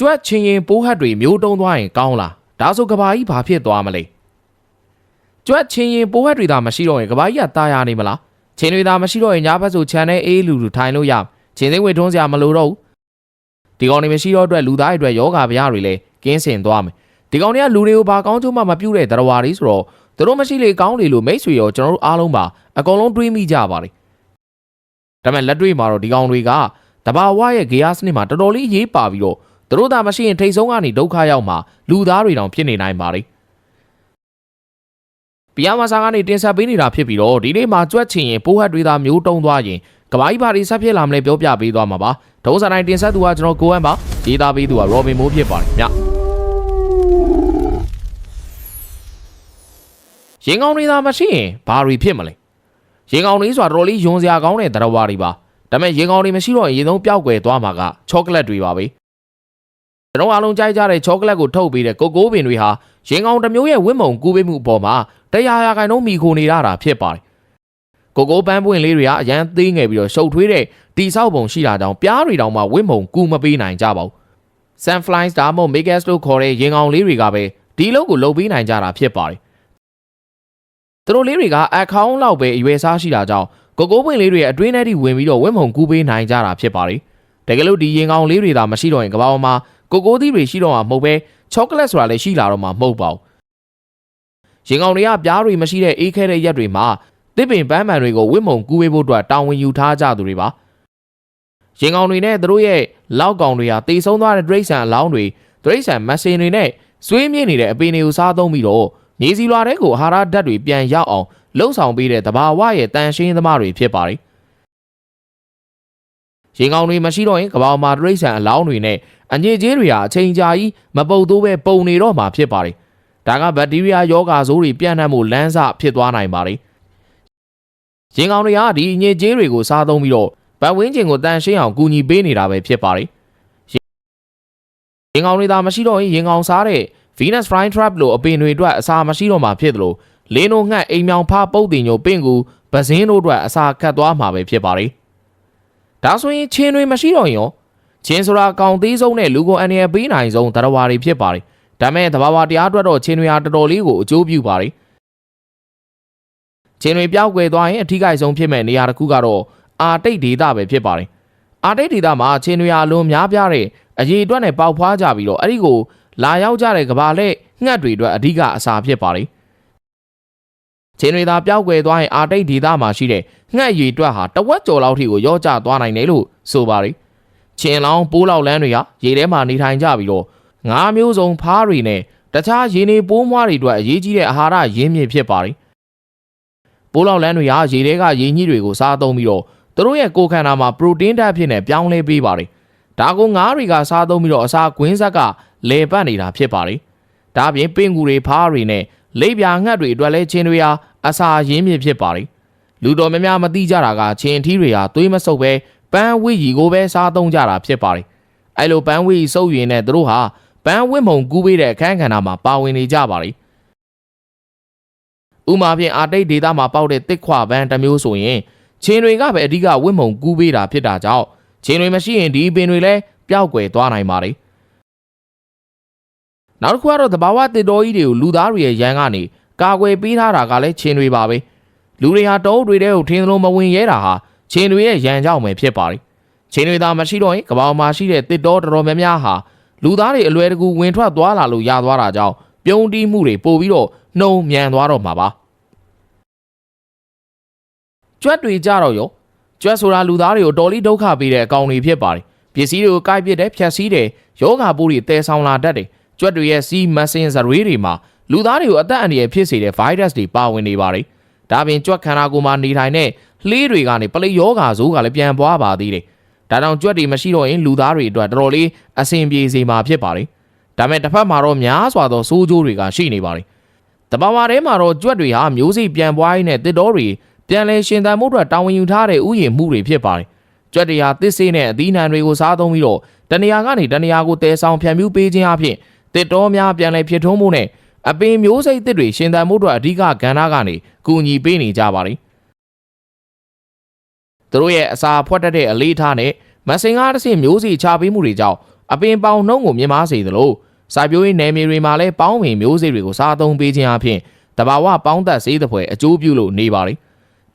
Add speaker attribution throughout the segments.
Speaker 1: ကျွတ်ချင်းရင်ပိုးဟတ်တွေမျိုးတုံးသွားရင်ကောင်းလားဒါဆိုကဘာကြီးဘာဖြစ်သွားမလဲကျွတ်ချင်းရင်ပိုးဟတ်တွေသာမရှိတော့ရင်ကဘာကြီးကตายရနေမလားချင်းတွေသာမရှိတော့ရင်ညာဘက်ဆိုခြံနဲ့အေးလူထိုင်လို့ရချင်းသိန်းဝေထွန်းစရာမလိုတော့ဘူးဒီကောင်တွေမရှိတော့အတွက်လူသားတွေအတွက်ယောဂဗျာတွေလည်းကင်းစင်သွားမယ်ဒီကောင်တွေကလူတွေကိုဘာကောင်းချိုးမှမပြုတ်တဲ့တရားဝါတွေဆိုတော့သူတို့မရှိလေကောင်းလေလို့မိတ်ဆွေရောကျွန်တော်တို့အားလုံးပါအကုန်လုံးတွေးမိကြပါလေဒါပေမဲ့လက်တွေ့မှာတော့ဒီကောင်တွေကတဘာဝရဲ့ဂေယစနစ်မှာတော်တော်လေးရေးပါပြီးတော့သူတို့သာမရှိရင်ထိတ်ဆုံးကနေဒုက္ခရောက်မှာလူသားတွေတောင်ဖြစ်နေနိုင်ပါလေပြာမဆာကနေတင်ဆက်ပေးနေတာဖြစ်ပြီးတော့ဒီနေ့မှာကြွက်ချင်ရင်ပိုးဟတ်တွေသာမျိုးတုံးသွားရင်ကဘာကြီးဘာတွေဆက်ဖြစ်လာမလဲပြောပြပေးသွားမှာပါဒုံးစာတိုင်းတင်ဆက်သူကကျွန်တော်ကိုဝမ်ပါရေးသားပေးသူကရော်ဘင်မိုးဖြစ်ပါတယ်ညရင်ကောင်းတွေသာမရှိရင်ဘာတွေဖြစ်မလဲရင်ကောင်းတွေဆိုတာတော်တော်လေးယွန်စရာကောင်းတဲ့တရားဝါတွေပါဒါပေမဲ့ရင်ကောင်းတွေမရှိတော့ရင်ရေသုံးပျောက်ကွယ်သွားမှာကချောကလက်တွေပါပဲကျွန်တော်အားလုံးကြိုက်ကြတဲ့ချောကလက်ကိုထုတ်ပေးတဲ့ကိုကိုပင်တွေဟာရင်ကောင်းတစ်မျိုးရဲ့ဝင့်မုံကူးပေးမှုအပေါ်မှာ100%မိခိုနေရတာဖြစ်ပါတယ်ကိုကိုပန်းပွင့်လေးတွေကအရန်သေးငယ်ပြီးတော့ရှုပ်ထွေးတဲ့တီဆောက်ပုံရှိတာကြောင့်ပြားတွေတောင်မှဝင့်မုံကူမပေးနိုင်ကြပါဘူး Sunflies ဒါမှမဟုတ် Megas လို့ခေါ်တဲ့ရင်ကောင်းလေးတွေကပဲဒီလုံးကိုလုပ်ပေးနိုင်ကြတာဖြစ်ပါတယ်သူတို့လေးတွေကအခေါင်းလောက်ပဲအရွယ်စားရှိတာကြောင့်ကိုကိုပွင့်လေးတွေအတွင်းထဲထိဝင်ပြီးတော့ဝင့်မုံကူပေးနိုင်ကြတာဖြစ်ပါတယ်တကယ်လို့ဒီရင်ကောင်းလေးတွေသာမရှိတော့ရင်ကဘာပေါ်မှာကိုကိုသီးတွေရှိတော့မှာမဟုတ်ပဲချောကလက်ဆိုတာလည်းရှိလာတော့မှာမဟုတ်ပါဘူးရင်ကောင်းတွေကပြားတွေမရှိတဲ့အေးခဲတဲ့ရက်တွေမှာတစ်ပင်ပန်းမှန်တွေကိုဝင့်မုံကူပေးဖို့အတွက်တာဝန်ယူထားကြသူတွေပါရင်ကောင်းတွေနဲ့သူတို့ရဲ့လောက်ကောင်တွေဟာတေဆုံးသွားတဲ့ဒရိတ်ဆန်အလောင်းတွေဒရိတ်ဆန်မက်ဆင်တွေနဲ့ဆွေးမြင့်နေတဲ့အပင်တွေကိုစားသုံးပြီးတော့မြေစီလွာတဲ့ကိုအာဟာရဓာတ်တွေပြန်ရောက်အောင်လှုပ်ဆောင်ပေးတဲ့တဘာဝရဲ့တန်ရှင်းသမားတွေဖြစ်ပါတယ်ရင်ကောင်းတွေမရှိတော့ရင်ကဘာမှာဒရိတ်ဆန်အလောင်းတွေနဲ့အညစ်အကြေးတွေဟာအချိန်ကြာကြီးမပုတ်သေးပဲပုံနေတော့မှာဖြစ်ပါတယ်ဒါကဘက်တီးရီးယားယောဂါဆိုးတွေပြန့်နှံ့မှုလမ်းစဖြစ်သွားနိုင်ပါတယ်ရင်ကောင်းတွေကဒီအညစ်အကြေးတွေကိုစားသုံးပြီးတော့ပတ်ဝန်းကျင်ကိုတန်ရှင်းအောင်ကူညီပေးနေတာပဲဖြစ်ပါတယ်ရင်ကောင်းတွေသာမရှိတော့ရင်ရင်ကောင်းစားတဲ့ Venus flytrap လို့အပင်တွေအတွက်အစာမရှိတော့မှာဖြစ်သလိုလင်းတို့ငှက်အိမ်မြောင်ဖပုတ်တင်ညိုပင့်ကူပဇင်းတို့အတွက်အစာခတ်သွားမှာပဲဖြစ်ပါတယ်ဒါဆိုရင်ချင်းတွေမရှိတော့ရင်ရောချင်းဆိုတာကောင်သေးဆုံးနဲ့လူကိုအန္တရာယ်ပေးနိုင်ဆုံးတရားဝါတွေဖြစ်ပါတယ်ဒါမဲ့သဘာဝတရားအတွက်တော့ချင်းတွေဟာတော်တော်လေးကိုအကျိုးပြုပါတယ်ချင်းတွေပျောက်ကွယ်သွားရင်အထီးကိုက်ဆုံးဖြစ်မဲ့နေရာတစ်ခုကတော့အာတိတ်ဒေသပဲဖြစ်ပါတယ်အာတိတ်ဒေသမှာချင်းတွေဟာအလွန်များပြားတဲ့အရေးအတွက်နဲ့ပေါက်ဖွားကြပြီးတော့အဲ့ဒီကိုလာရောက်ကြတဲ့ကဘာလက်ငှက်တွေအတွက်အဓိကအစာဖြစ်ပါတယ်ချင်းတွေသာပျောက်ကွယ်သွားရင်အာတိတ်ဒေသမှာရှိတဲ့ငှက်ရည်အတွက်ဟာတဝက်ကျော်လောက်ထိကိုရော့ကျသွားနိုင်တယ်လို့ဆိုပါတယ်ချင်းလောင်းပိုးလောက်လန်းတွေဟာရေထဲမှာနေထိုင်ကြပြီးတော့ငါးမျိုးစုံဖားတွေနဲ့တခြားရေနေပိုးမွားတွေအတွက်အရေးကြီးတဲ့အာဟာရရင်းမြစ်ဖြစ်ပါတယ်ပိုးလောက်လန်းတွေဟာရေထဲကရေညှိတွေကိုစားသုံးပြီးတော့သူတို့ရဲ့ကိုယ်ခန္ဓာမှာပရိုတင်းဓာတ်ဖြစ်နေပြောင်းလဲပေးပါတယ်ဒါကိုငါးတွေကစားသုံးပြီးတော့အစာကွင်းဆက်ကလေပတ်နေတာဖြစ်ပါတယ်ဒါအပြင်ပင်ကူတွေဖားတွေနဲ့လိပ်ပြာငှက်တွေအတွက်လဲချင်းတွေဟာအစာရင်းမြစ်ဖြစ်ပါတယ်လူတော်များများမသိကြတာကချင်းထီးတွေဟာသွေးမဆုပ်ပဲပန်းဝိရီကိုပဲစားသုံးကြတာဖြစ်ပါတယ်အဲလိုပန်းဝိရီစုပ်ရင်နဲ့သူတို့ဟာပန်းဝင့်မုံကူးပေးတဲ့အခန်းကဏ္ဍမှာပါဝင်နေကြပါလေဥမာဖြင့်အာတိတ်ဒေသမှာပေါက်တဲ့တစ်ခွပန်းတစ်မျိုးဆိုရင်ချင်းတွေကပဲအဓိကဝင့်မုံကူးပေးတာဖြစ်တာကြောင့်ချင်းတွေမရှိရင်ဒီပင်တွေလည်းပျောက်ကွယ်သွားနိုင်ပါလေနောက်တစ်ခုကတော့သဘာဝတစ်တော်ကြီးတွေကိုလူသားတွေရဲ့ရန်ကနေကာကွယ်ပေးထားတာကလည်းချင်းတွေပါပဲလူတွေဟာတောအုပ်တွေထဲကိုထင်းသလိုမဝင်ရဲတာဟာချင်းတွေရဲ့ရန်ကြောင့်ပဲဖြစ်ပါလေချင်းတွေသာမရှိတော့ရင်ကဘာမှာရှိတဲ့တစ်တော်တော်တော်များများဟာလူသားတွေအလွယ်တကူဝင်ထွက်သွားလာလို့ရသွားတာကြောင့်ပြုံးတီးမှုတွေပို့ပြီးတော့နှုံမြန်သွားတော့မှာပါကြွက်တွေကြတော့ရောကြွက်ဆိုတာလူသားတွေကိုတော်လိဒုက္ခပေးတဲ့အကောင်တွေဖြစ်ပါတယ်ပစ္စည်းတွေကိုကိုက်ပစ်တယ်ဖြတ်စည်းတယ်ယောဂပိုးတွေတည်ဆောင်လာတတ်တယ်ကြွက်တွေရဲ့စီးမစင်စရေးတွေမှာလူသားတွေကိုအသက်အန္တရာယ်ဖြစ်စေတဲ့ virus တွေပါဝင်နေပါတယ်ဒါပြင်ကြွက်ခန္ဓာကိုယ်မှာနေထိုင်တဲ့လှေးတွေကနေပလိယောဂါဆိုးကလည်းပြန်ပွားပါသေးတယ်ဒါကြောင့်ကြွက်တွေမရှိတော့ရင်လူသားတွေအတွက်တော်တော်လေးအဆင်ပြေစေမှာဖြစ်ပါတယ်ဒါမဲ့တစ်ဖက်မှာတော့များစွာသောဆိုးကျိုးတွေကရှိနေပါတယ်တဘာဝထဲမှာတော့ကြွက်တွေဟာမျိုးစိပြန်ပွားရင်းနဲ့တစ်တော်တွေပြန်လဲရှင်သန်မှုအတွက်တာဝန်ယူထားတဲ့ဥယျာဉ်မှုတွေဖြစ်ပါတယ်ကြွက်တွေဟာတစ်ဆေးနဲ့အသီးနှံတွေကိုစားသုံးပြီးတော့တနေရာကနေတနေရာကိုတည်ဆောင်ဖြန့်ဖြူးပေးခြင်းအပြင်တစ်တော်များပြန်လဲဖြစ်ထွန်းမှုနဲ့အပင်မျိုးစိတစ်တွေရှင်သန်မှုအတွက်အဓိကကဏ္ဍကနေကူညီပေးနေကြပါတယ်သူတို့ရဲ့အစာဖွက်တတ်တဲ့အလေးထားနဲ့မစင်ကားတစ်ဆင့်မျိုးစီချပေးမှုတွေကြောင့် အပင်ပေါင်နှုံးကိုမြင်မာစေသလိုစိုက်ပျိုးရေးနယ်မြေတွေမှာလည်းပေါင်းပင်မျိုးစေ့တွေကိုစားသုံးပေးခြင်းအပြင်တဘာဝပေါင်းသက်စေသဖွယ်အကျိုးပြုလို့နေပါလေ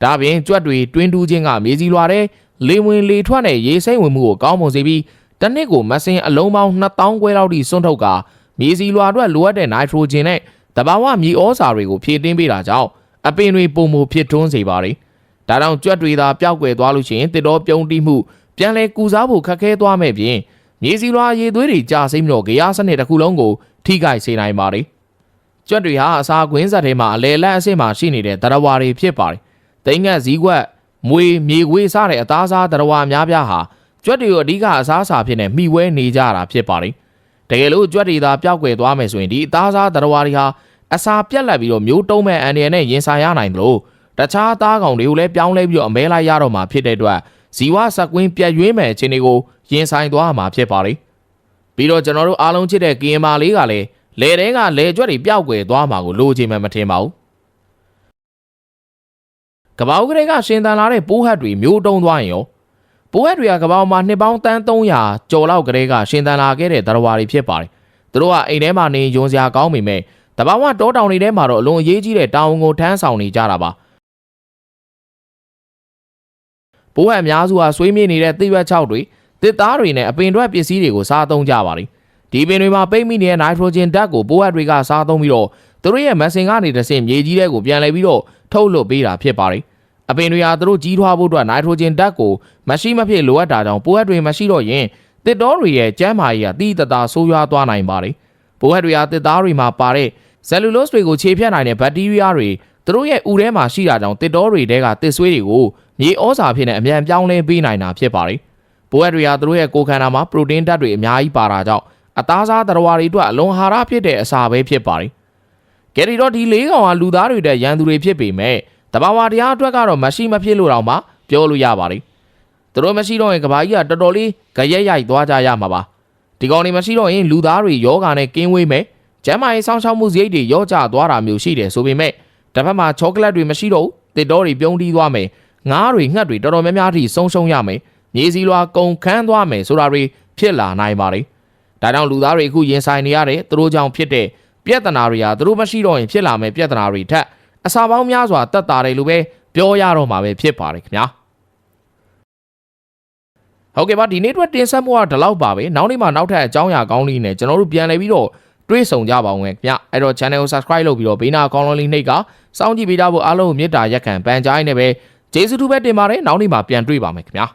Speaker 1: ဒါပြင်ကြွက်တွေတွင်းတူးခြင်းကမြေစီလွာတဲ့လေဝင်လေထွက်နဲ့ရေစိမ့်ဝင်မှုကိုကောင်းမွန်စေပြီးတစ်နှစ်ကိုမစင်အလုံးပေါင်း2000ခွဲလောက်ထိစွန့်ထုတ်ကာမြေစီလွာအတွက်လိုအပ်တဲ့နိုက်ထရိုဂျင်နဲ့တဘာဝမြေဩဇာတွေကိုဖြည့်တင်းပေးတာကြောင့်အပင်တွေပုံမှုဖြစ်ထွန်းစေပါလေဒါကြောင့်ကြွက်တွေသာပျောက်ကွယ်သွားလို့ရှိရင်တစ်တော်ပြုံးတိမှုပြန်လဲကူစားဖို့ခက်ခဲသွားမဲ့ပြင်မြေစီလွာရေသွေးတွေကြာစိမ့်တော့ကြရစနစ်တစ်ခုလုံးကိုထိခိုက်စေနိုင်ပါလေကြွက်တွေဟာအစာကွင်းဆက်ထဲမှာအလေလက်အဆင့်မှာရှိနေတဲ့တရဝါတွေဖြစ်ပါတယ်တိမ်ငတ်ဇီးကွက်မွေမြေခွေးစတဲ့အသားစားတရဝါများပြားဟာကြွက်တွေကိုအဓိကအစားအစာဖြစ်နေမိဝဲနေကြတာဖြစ်ပါတယ်တကယ်လို့ကြွက်တွေသာပျောက်ကွယ်သွားမယ်ဆိုရင်ဒီအသားစားတရဝါတွေဟာအစာပြက်လက်ပြီးတော့မျိုးတုံးမဲ့အန်ဒီယန်နဲ့ရင်ဆိုင်ရနိုင်တယ်လို့တခြားသားကောင်တွေကိုလည်းပြောင်းလဲပြီးတော့အမဲလိုက်ရတော့မှာဖြစ်တဲ့အတွက်ဇီဝစက်ကွင်းပြက်ရွေးမဲ့အခြေအနေကိုရင်ဆိုင်သွားမှာဖြစ်ပါတယ်ပြီးတော့ကျွန်တော်တို့အားလုံးချစ်တဲ့ကင်မာလေးကလည်းလေတဲကလေကြွက်တွေပျောက်ကွယ်သွားမှာကိုလိုချင်မှမထင်ပါဘူးကပောက်ကလေးကရှင်သန်လာတဲ့ပိုးဟတ်တွေမျိုးတုံးသွားရင်ရောပိုးဟတ်တွေကကပောက်မှာနှစ်ပေါင်းတန်း300ကျော်လောက်ကလေးကရှင်သန်လာခဲ့တဲ့သတ္တဝါတွေဖြစ်ပါတယ်သူတို့ကအိမ်ထဲမှာနေယွန်စရာကောင်းပေမဲ့တဘာဝတောတောင်တွေထဲမှာတော့အလွန်အရေးကြီးတဲ့တာဝန်ကိုထမ်းဆောင်နေကြတာပါပိုးဟတ်အများစုဟာဆွေးမြေ့နေတဲ့သစ်ရွက်ချောက်တွေတစ်သားတွေနဲ့အပင်ထွက်ပစ္စည်းတွေကိုစားသုံးကြပါလိမ့်ဒီပင်တွေမှာပိတ်မိနေတဲ့နိုက်ထရိုဂျင်ဓာတ်ကိုပိုးဟတ်တွေကစားသုံးပြီးတော့သူတို့ရဲ့မက်ဆင်ကနေတစ်ဆင့်မြေကြီးထဲကိုပြန်လှည့်ပြီးတော့ထုတ်လွှတ်ပေးတာဖြစ်ပါတယ်အပင်တွေဟာသူတို့ကြီးထွားဖို့အတွက်နိုက်ထရိုဂျင်ဓာတ်ကိုမရှိမဖြစ်လိုအပ်တာကြောင့်ပိုးဟတ်တွေမရှိတော့ရင်တစ်တော်တွေရဲ့ကျန်းမာရေးကတိတတဆိုးရွားသွားနိုင်ပါတယ်ပိုးဟတ်တွေဟာတစ်သားတွေမှာပါတဲ့ဆယ်လူလော့စ်တွေကိုခြေဖြတ်နိုင်တဲ့ဘက်တီးရီးယားတွေသူတို့ရဲ့ဥထဲမှာရှိတာကြောင့်တစ်တော်တွေတဲကတစ်ဆွေးတွေကိုမြေဩဇာဖြစ်နေအမြန်ပြောင်းလဲပေးနိုင်တာဖြစ်ပါတယ်ပိုးဟတ်တွေဟာသူတို့ရဲ့ကိုယ်ခန္ဓာမှာပရိုတင်းဓာတ်တွေအများကြီးပါတာကြောင့်အသားစားသတ္တဝါတွေအတွက်အလွန်ဟာရဖြစ်တဲ့အစာပဲဖြစ်ပါတယ်ကယ်ရီတော့ဒီ၄ကောင်ဟာလူသားတွေတဲ့ရန်သူတွေဖြစ်ပေမဲ့တဘာဝတရားအတွက်ကတော့မရှိမဖြစ်လို့တော့မှပြောလို့ရပါတယ်သူတို့မရှိတော့ရင်ကဘာကြီးကတော်တော်လေးကြရက်ရိုက်သွားကြရမှာပါဒီကောင်တွေမရှိတော့ရင်လူသားတွေယောဂါနဲ့ကင်းဝေးမယ်ကျန်းမာရေးစောင့်ရှောက်မှုစရိတ်တွေရော့ကျသွားတာမျိုးရှိတယ်ဆိုပေမဲ့တစ်ဖက်မှာချောကလက်တွေမရှိတော့ဘူးတစ်တော်တွေပြုံးတီးသွားမယ်ငါးတွေငှက်တွေတော်တော်များများထိဆုံးရှုံးရမယ်မြေစီလွာကုန်ခန်းသွားမယ်ဆိုတာတွေဖြစ်လာနိုင်ပါတယ်ဒါကြောင့်လူသားတွေအခုရင်ဆိုင်နေရတဲ့သူတို့ကြောင့်ဖြစ်တဲ့ပြဿနာတွေဟာသူတို့မရှိတော့ရင်ဖြစ်လာမယ့်ပြဿနာတွေထက်အစာပေါင်းများစွာတက်တာတယ်လို့ပဲပြောရတော့မှာပဲဖြစ်ပါတယ်ခင်ဗျာဟုတ်ကဲ့ပါဒီနေ့အတွက်တင်ဆက်မှုကဒီလောက်ပါပဲနောက်နေ့မှနောက်ထပ်အကြောင်းအရာကောင်းလေးနဲ့ကျွန်တော်တို့ပြန်လည်ပြီးတော့တွေ့ဆုံကြပါဦးခင်ဗျအဲ့တော့ channel ကို subscribe လုပ်ပြီးတော့ဘေးနာအကောင်းလုံးလေးနှိပ်ကစောင့်ကြည့်ပေးကြဖို့အားလုံးကိုမေတ္တာရက်ခံပန်ကြားနေပဲကျေးဇူးတူပဲတင်ပါတယ်နောက်နေ့မှပြန်တွေ့ပါမယ်ခင်ဗျာ